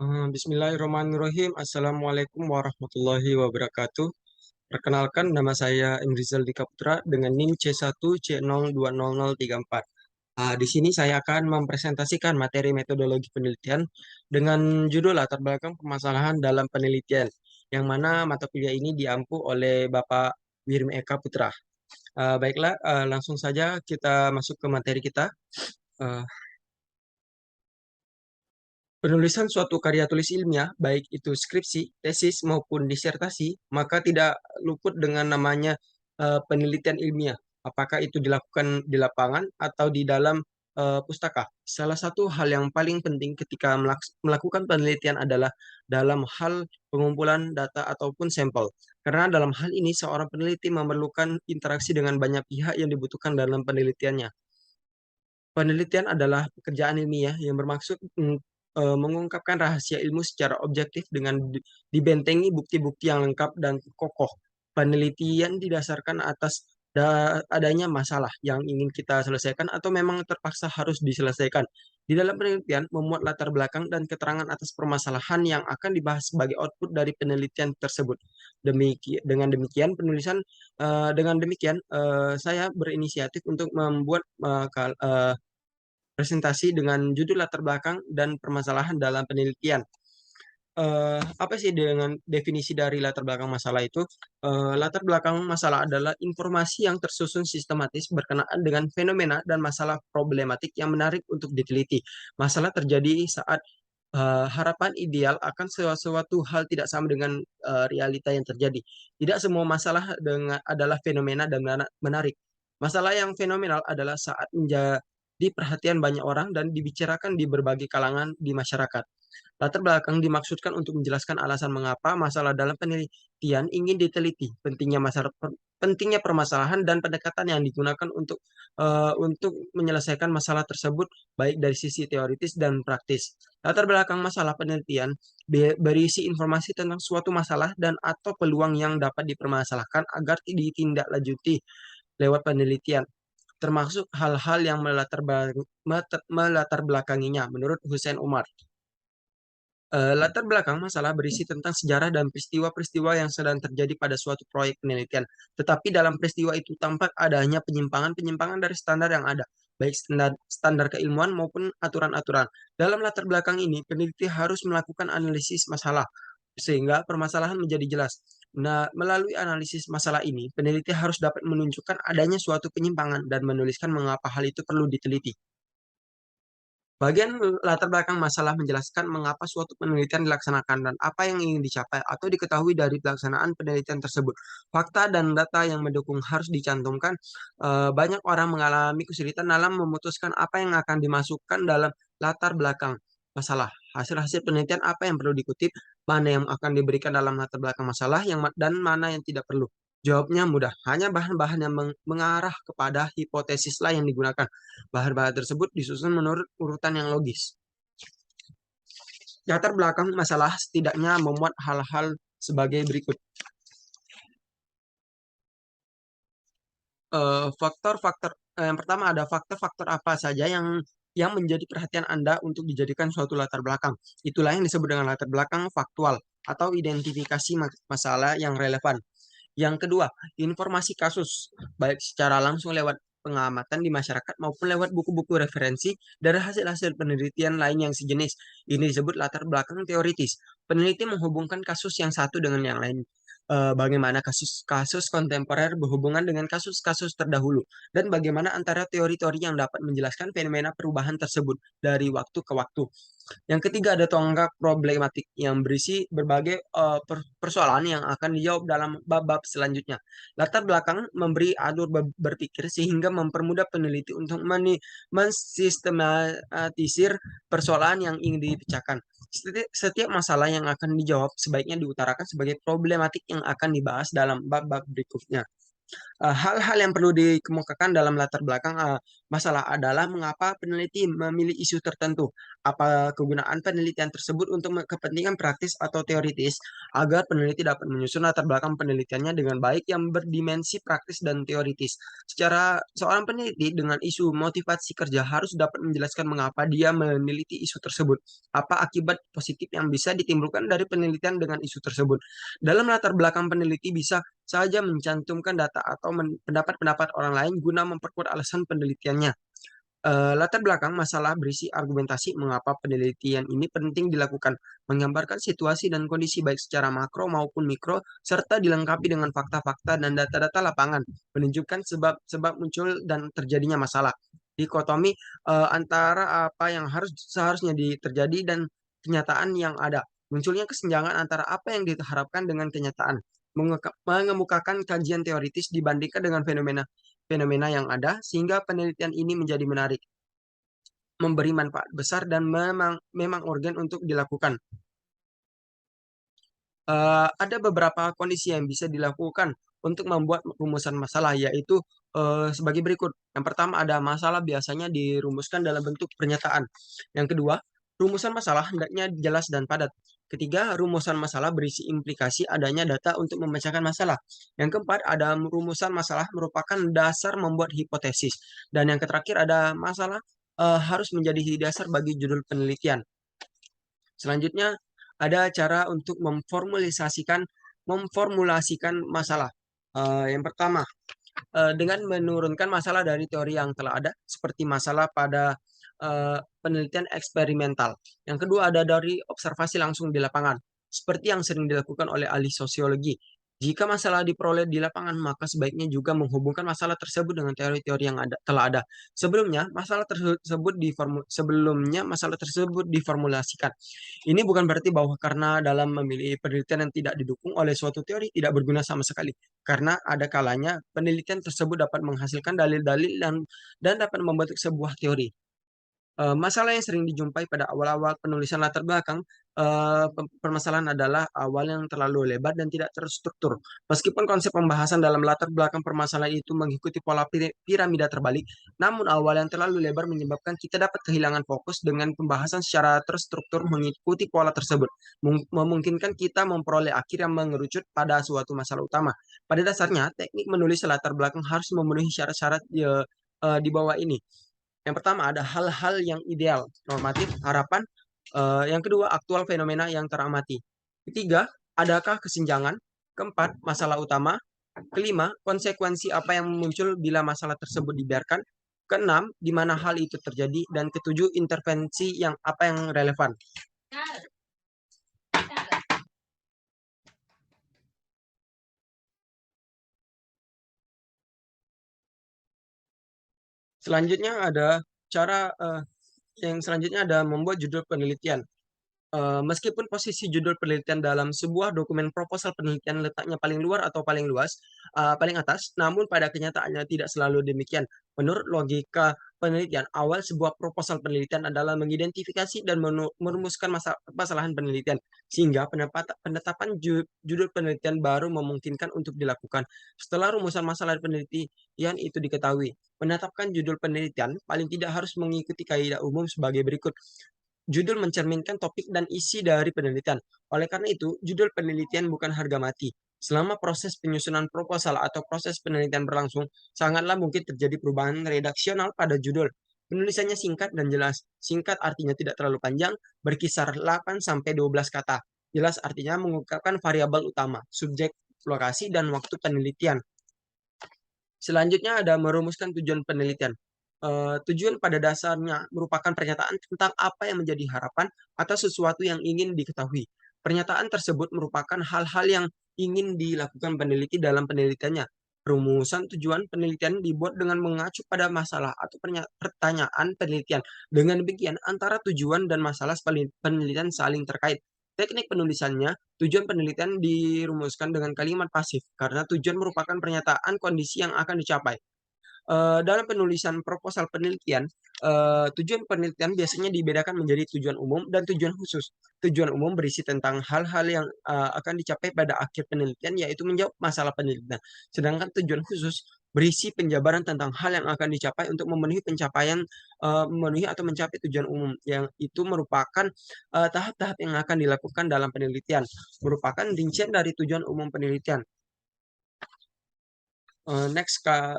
Bismillahirrahmanirrahim. Assalamualaikum warahmatullahi wabarakatuh. Perkenalkan, nama saya Emrizal Dika Putra dengan NIM C1C020034. Di sini saya akan mempresentasikan materi metodologi penelitian dengan judul latar belakang permasalahan dalam penelitian, yang mana mata kuliah ini diampu oleh Bapak Wirmi Eka Putra. Baiklah, langsung saja kita masuk ke materi kita. Eh, Penulisan suatu karya tulis ilmiah, baik itu skripsi, tesis, maupun disertasi, maka tidak luput dengan namanya penelitian ilmiah. Apakah itu dilakukan di lapangan atau di dalam pustaka. Salah satu hal yang paling penting ketika melakukan penelitian adalah dalam hal pengumpulan data ataupun sampel. Karena dalam hal ini seorang peneliti memerlukan interaksi dengan banyak pihak yang dibutuhkan dalam penelitiannya. Penelitian adalah pekerjaan ilmiah yang bermaksud mengungkapkan rahasia ilmu secara objektif dengan dibentengi bukti-bukti yang lengkap dan kokoh. Penelitian didasarkan atas adanya masalah yang ingin kita selesaikan atau memang terpaksa harus diselesaikan. Di dalam penelitian, memuat latar belakang dan keterangan atas permasalahan yang akan dibahas sebagai output dari penelitian tersebut. Dengan demikian, saya berinisiatif untuk membuat presentasi dengan judul latar belakang dan permasalahan dalam penelitian. Apa sih dengan definisi dari latar belakang masalah itu? Latar belakang masalah adalah informasi yang tersusun sistematis berkenaan dengan fenomena dan masalah problematik yang menarik untuk diteliti. Masalah terjadi saat harapan ideal akan sesuatu hal tidak sama dengan realita yang terjadi. Tidak semua masalah adalah fenomena dan menarik. Masalah yang fenomenal adalah saat menjadi perhatian banyak orang dan dibicarakan di berbagai kalangan di masyarakat. Latar belakang dimaksudkan untuk menjelaskan alasan mengapa masalah dalam penelitian ingin diteliti, pentingnya permasalahan dan pendekatan yang digunakan untuk menyelesaikan masalah tersebut baik dari sisi teoritis dan praktis. Latar belakang masalah penelitian berisi informasi tentang suatu masalah dan atau peluang yang dapat dipermasalahkan agar ditindaklanjuti lewat penelitian, termasuk hal-hal yang melatar belakanginya, menurut Hussein Umar. Latar belakang masalah berisi tentang sejarah dan peristiwa-peristiwa yang sedang terjadi pada suatu proyek penelitian. Tetapi dalam peristiwa itu tampak adanya penyimpangan-penyimpangan dari standar yang ada, baik standar keilmuan maupun aturan-aturan. Dalam latar belakang ini, peneliti harus melakukan analisis masalah, sehingga permasalahan menjadi jelas. Nah, melalui analisis masalah ini, peneliti harus dapat menunjukkan adanya suatu penyimpangan dan menuliskan mengapa hal itu perlu diteliti. Bagian latar belakang masalah menjelaskan mengapa suatu penelitian dilaksanakan dan apa yang ingin dicapai atau diketahui dari pelaksanaan penelitian tersebut. Fakta dan data yang mendukung harus dicantumkan. Banyak orang mengalami kesulitan dalam memutuskan apa yang akan dimasukkan dalam latar belakang masalah. Hasil-hasil penelitian apa yang perlu dikutip, mana yang akan diberikan dalam latar belakang masalah, dan mana yang tidak perlu. Jawabnya mudah, hanya bahan-bahan yang mengarah kepada hipotesislah yang digunakan. Bahan-bahan tersebut disusun menurut urutan yang logis. Latar belakang masalah setidaknya memuat hal-hal sebagai berikut. Faktor-faktor yang pertama ada faktor-faktor apa saja yang menjadi perhatian Anda untuk dijadikan suatu latar belakang. Itulah yang disebut dengan latar belakang faktual atau identifikasi masalah yang relevan. Yang kedua, informasi kasus, baik secara langsung lewat pengamatan di masyarakat maupun lewat buku-buku referensi dari hasil-hasil penelitian lain yang sejenis. Ini disebut latar belakang teoritis. Peneliti menghubungkan kasus yang satu dengan yang lain. Bagaimana kasus-kasus kontemporer berhubungan dengan kasus-kasus terdahulu, dan bagaimana antara teori-teori yang dapat menjelaskan fenomena perubahan tersebut dari waktu ke waktu. Yang ketiga ada tonggak problematik yang berisi berbagai persoalan yang akan dijawab dalam bab-bab selanjutnya. Latar belakang memberi alur berpikir sehingga mempermudah peneliti untuk mensistematisir persoalan yang ingin dipecahkan. Setiap masalah yang akan dijawab sebaiknya diutarakan sebagai problematik yang akan dibahas dalam bab-bab berikutnya. Hal-hal yang perlu dikemukakan dalam latar belakang Masalah adalah mengapa peneliti memilih isu tertentu. Apa kegunaan penelitian tersebut untuk kepentingan praktis atau teoritis, agar peneliti dapat menyusun latar belakang penelitiannya dengan baik yang berdimensi praktis dan teoritis. Secara seorang peneliti dengan isu motivasi kerja harus dapat menjelaskan mengapa dia meneliti isu tersebut, apa akibat positif yang bisa ditimbulkan dari penelitian dengan isu tersebut. Dalam latar belakang peneliti bisa saja mencantumkan data atau pendapat-pendapat orang lain guna memperkuat alasan penelitiannya. Latar belakang masalah berisi argumentasi mengapa penelitian ini penting dilakukan, menggambarkan situasi dan kondisi baik secara makro maupun mikro, serta dilengkapi dengan fakta-fakta dan data-data lapangan, menunjukkan sebab-sebab muncul dan terjadinya masalah. Dikotomi antara apa yang seharusnya terjadi dan kenyataan yang ada. Munculnya kesenjangan antara apa yang diharapkan dengan kenyataan, mengemukakan kajian teoritis dibandingkan dengan fenomena yang ada, sehingga penelitian ini menjadi menarik, memberi manfaat besar, dan memang urgen untuk dilakukan. Ada beberapa kondisi yang bisa dilakukan untuk membuat rumusan masalah, yaitu sebagai berikut. Yang pertama, ada masalah biasanya dirumuskan dalam bentuk pernyataan. Yang kedua, rumusan masalah hendaknya jelas dan padat. Ketiga, rumusan masalah berisi implikasi adanya data untuk memecahkan masalah. Yang keempat, ada rumusan masalah merupakan dasar membuat hipotesis. Dan yang terakhir, ada masalah harus menjadi dasar bagi judul penelitian. Selanjutnya, ada cara untuk memformulasikan masalah. Yang pertama, dengan menurunkan masalah dari teori yang telah ada, seperti masalah pada penelitian eksperimental. Yang kedua, ada dari observasi langsung di lapangan, seperti yang sering dilakukan oleh ahli sosiologi. Jika masalah diperoleh di lapangan, maka sebaiknya juga menghubungkan masalah tersebut dengan teori-teori yang telah ada. Sebelumnya masalah tersebut diformulasikan. Ini bukan berarti bahwa karena dalam memilih penelitian yang tidak didukung oleh suatu teori tidak berguna sama sekali. Karena ada kalanya penelitian tersebut dapat menghasilkan dalil-dalil dan dapat membentuk sebuah teori. Masalah yang sering dijumpai pada awal-awal penulisan latar belakang permasalahan adalah awal yang terlalu lebar dan tidak terstruktur. Meskipun konsep pembahasan dalam latar belakang permasalahan itu mengikuti pola piramida terbalik, namun awal yang terlalu lebar menyebabkan kita dapat kehilangan fokus. Dengan pembahasan secara terstruktur mengikuti pola tersebut, memungkinkan kita memperoleh akhir yang mengerucut pada suatu masalah utama. Pada dasarnya, teknik menulis latar belakang harus memenuhi syarat-syarat di bawah ini. Yang pertama, ada hal-hal yang ideal, normatif, harapan. Yang kedua, aktual fenomena yang teramati. Ketiga, adakah kesenjangan? Keempat, masalah utama. Kelima, konsekuensi apa yang muncul bila masalah tersebut dibiarkan. Keenam, di mana hal itu terjadi. Dan ketujuh, intervensi apa yang relevan. Selanjutnya ada membuat judul penelitian. Meskipun posisi judul penelitian dalam sebuah dokumen proposal penelitian letaknya paling luar atau paling luas, paling atas, namun pada kenyataannya tidak selalu demikian. Menurut logika penelitian, awal sebuah proposal penelitian adalah mengidentifikasi dan merumuskan masalahan penelitian, sehingga penetapan judul penelitian baru memungkinkan untuk dilakukan. Setelah rumusan masalah penelitian itu diketahui, menetapkan judul penelitian paling tidak harus mengikuti kaidah umum sebagai berikut. Judul mencerminkan topik dan isi dari penelitian. Oleh karena itu, judul penelitian bukan harga mati. Selama proses penyusunan proposal atau proses penelitian berlangsung, sangatlah mungkin terjadi perubahan redaksional pada judul. Penulisannya singkat dan jelas. Singkat artinya tidak terlalu panjang, berkisar 8-12 kata. Jelas artinya mengungkapkan variabel utama, subjek, lokasi, dan waktu penelitian. Selanjutnya ada merumuskan tujuan penelitian. Tujuan pada dasarnya merupakan pernyataan tentang apa yang menjadi harapan atau sesuatu yang ingin diketahui. Pernyataan tersebut merupakan hal-hal yang ingin dilakukan peneliti dalam penelitiannya. Rumusan tujuan penelitian dibuat dengan mengacu pada masalah atau pertanyaan penelitian. Dengan demikian, antara tujuan dan masalah penelitian saling terkait. Teknik penulisannya, tujuan penelitian dirumuskan dengan kalimat pasif karena tujuan merupakan pernyataan kondisi yang akan dicapai. Dalam penulisan proposal penelitian, tujuan penelitian biasanya dibedakan menjadi tujuan umum dan tujuan khusus. Tujuan umum berisi tentang hal-hal yang akan dicapai pada akhir penelitian, yaitu menjawab masalah penelitian. Sedangkan tujuan khusus berisi penjabaran tentang hal yang akan dicapai untuk memenuhi atau mencapai tujuan umum, yang itu merupakan tahap-tahap yang akan dilakukan dalam penelitian, merupakan rincian dari tujuan umum penelitian.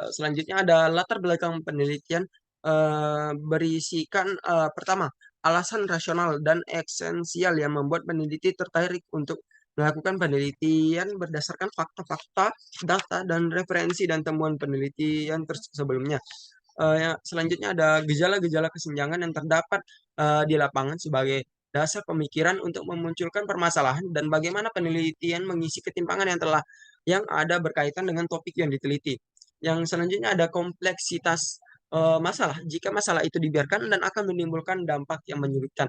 Selanjutnya ada latar belakang penelitian, berisikan, pertama, alasan rasional dan esensial yang membuat peneliti tertarik untuk melakukan penelitian berdasarkan fakta-fakta, data, dan referensi dan temuan penelitian sebelumnya. Selanjutnya ada gejala-gejala kesenjangan yang terdapat, di lapangan sebagai dasar pemikiran untuk memunculkan permasalahan dan bagaimana penelitian mengisi ketimpangan yang ada berkaitan dengan topik yang diteliti. Yang selanjutnya ada kompleksitas, masalah. Jika masalah itu dibiarkan dan akan menimbulkan dampak yang menyulitkan,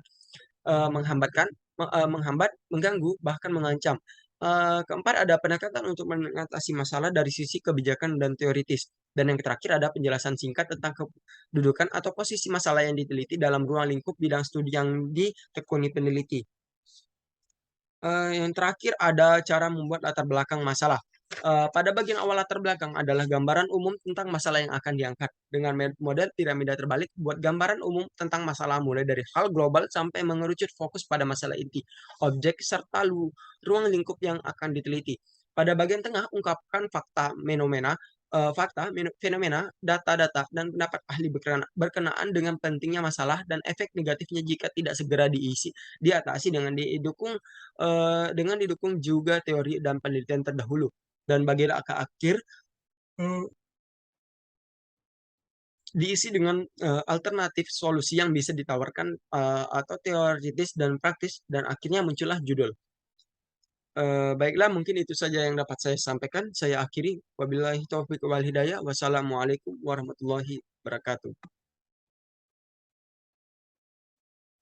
menghambat, mengganggu, bahkan mengancam. Keempat ada pendekatan untuk mengatasi masalah dari sisi kebijakan dan teoritis. Dan yang terakhir ada penjelasan singkat tentang kedudukan atau posisi masalah yang diteliti dalam ruang lingkup bidang studi yang ditekuni peneliti. Yang terakhir ada cara membuat latar belakang masalah. Pada bagian awal latar belakang adalah gambaran umum tentang masalah yang akan diangkat. Dengan model piramida terbalik, buat gambaran umum tentang masalah mulai dari hal global sampai mengerucut fokus pada masalah inti, objek, serta ruang lingkup yang akan diteliti. Pada bagian tengah, ungkapkan fenomena, data-data, dan pendapat ahli berkenaan dengan pentingnya masalah dan efek negatifnya jika tidak segera diatasi dengan didukung juga teori dan penelitian terdahulu. Dan bagian akhir eh, diisi dengan alternatif solusi yang bisa ditawarkan atau teoritis dan praktis, dan akhirnya muncullah judul. Baiklah, mungkin itu saja yang dapat saya sampaikan. Saya akhiri. Wabillahi taufiq wal hidayah. Wassalamualaikum warahmatullahi wabarakatuh.